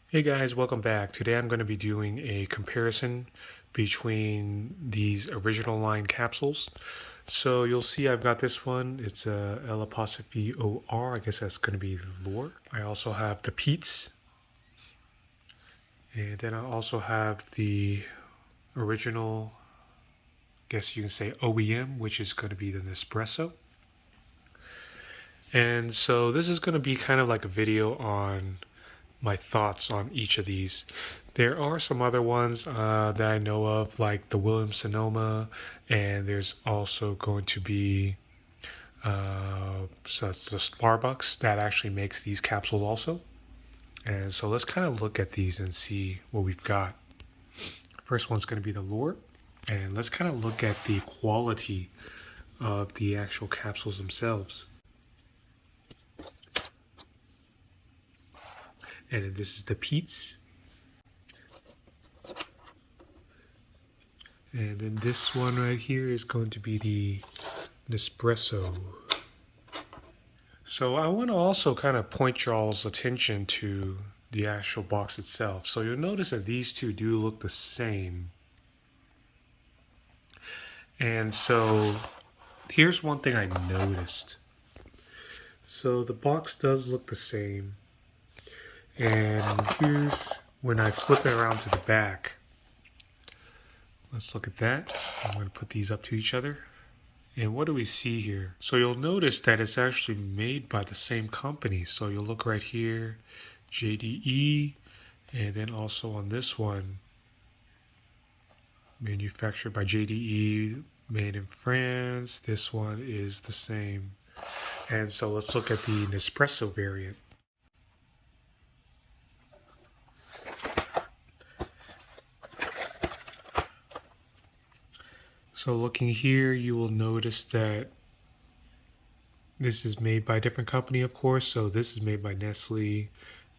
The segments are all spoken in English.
Hey guys, welcome back. Today I'm going to be doing a comparison between these original line capsules. So you'll see I've got this one. It's a L apostrophe O-R. I guess that's going to be Lore. I also have the Pete's. And then I also have the original, guess you can say OEM, which is going to be the Nespresso. And so this is going to be kind of like a video on my thoughts on each of these. There are some other ones that I know of, like the Williams Sonoma, and there's also going to be so it's the Starbucks that actually makes these capsules also. And so let's kind of look at these and see what we've got. First one's going to be the Lure, and let's kind of look at the quality of the actual capsules themselves. And this is the Pete's. And then this one right here is going to be the Nespresso. So I want to also kind of point y'all's attention to the actual box itself. So you'll notice that these two do look the same. And so here's one thing I noticed. So the box does look the same. And here's when I flip it around to the back. Let's look at that. I'm going to put these up to each other. And what do we see here? So you'll notice that it's actually made by the same company. So you'll look right here, JDE, and then also on this one, manufactured by JDE, made in France. This one is the same. And so let's look at the Nespresso variant. So looking here, you will notice that this is made by a different company, of course. So this is made by Nestle,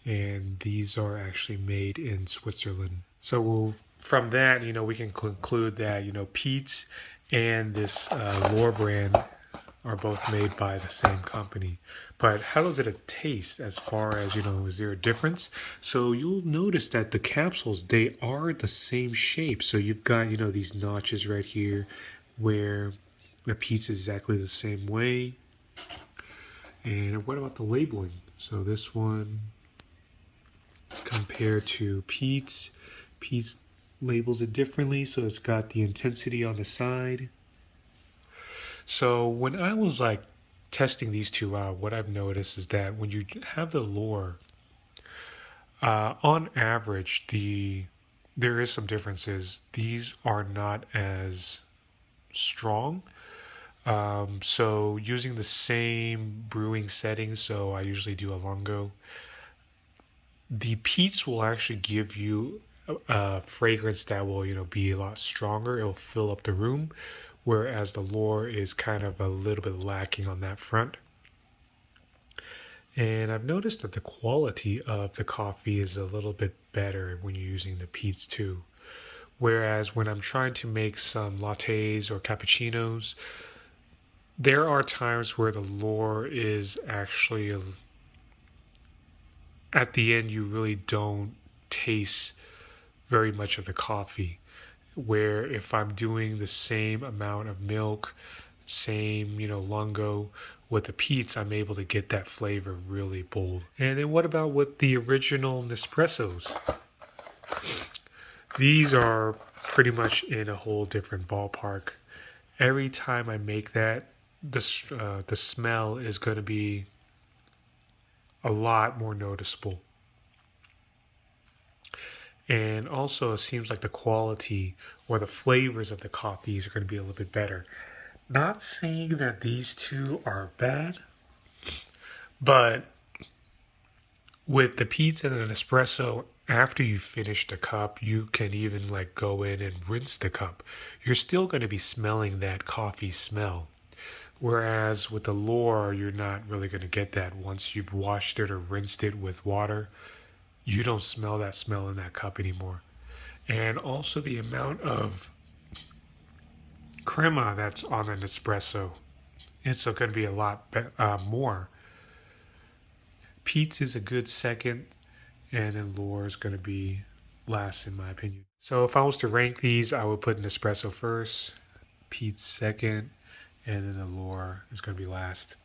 and these are actually made in Switzerland. So from that, we can conclude that, Pete's and this Lore brand are both made by the same company. But how does it taste as far as, is there a difference? So you'll notice that the capsules, they are the same shape. So you've got, these notches right here where the Pete's is exactly the same way. And what about the labeling? So this one compared to Pete's, Pete's labels it differently. So it's got the intensity on the side. So when I was like testing these two out, what I've noticed is that when you have the Lore, on average, there is some differences. These are not as strong. So using the same brewing settings, so I usually do a Longo. The Pete's will actually give you a fragrance that will, be a lot stronger. It'll fill up the room, whereas the Lore is kind of a little bit lacking on that front. And I've noticed that the quality of the coffee is a little bit better when you're using the Pete's too. Whereas when I'm trying to make some lattes or cappuccinos, there are times where the Lore is actually at the end you really don't taste very much of the coffee. Where if I'm doing the same amount of milk, same, Lungo with the Pete's, I'm able to get that flavor really bold. And then what about with the original Nespressos? These are pretty much in a whole different ballpark. Every time I make that, the smell is going to be a lot more noticeable. And also, it seems like the quality or the flavors of the coffees are going to be a little bit better. Not saying that these two are bad, but with the Pete's and the Nespresso, after you finish the cup, you can even like go in and rinse the cup. You're still going to be smelling that coffee smell. Whereas with the Lore, you're not really going to get that once you've washed it or rinsed it with water. You don't smell that smell in that cup anymore. And also the amount of crema that's on an espresso, it's going to be a lot more. Pete's is a good second, and then Lore is going to be last in my opinion. So if I was to rank these, I would put Nespresso first, Pete's second, and then the Lore is going to be last.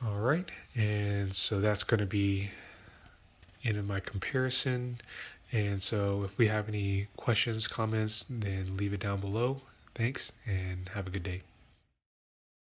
All right, and so that's going to be in my comparison. And so if we have any questions, comments, then leave it down below. Thanks, and have a good day.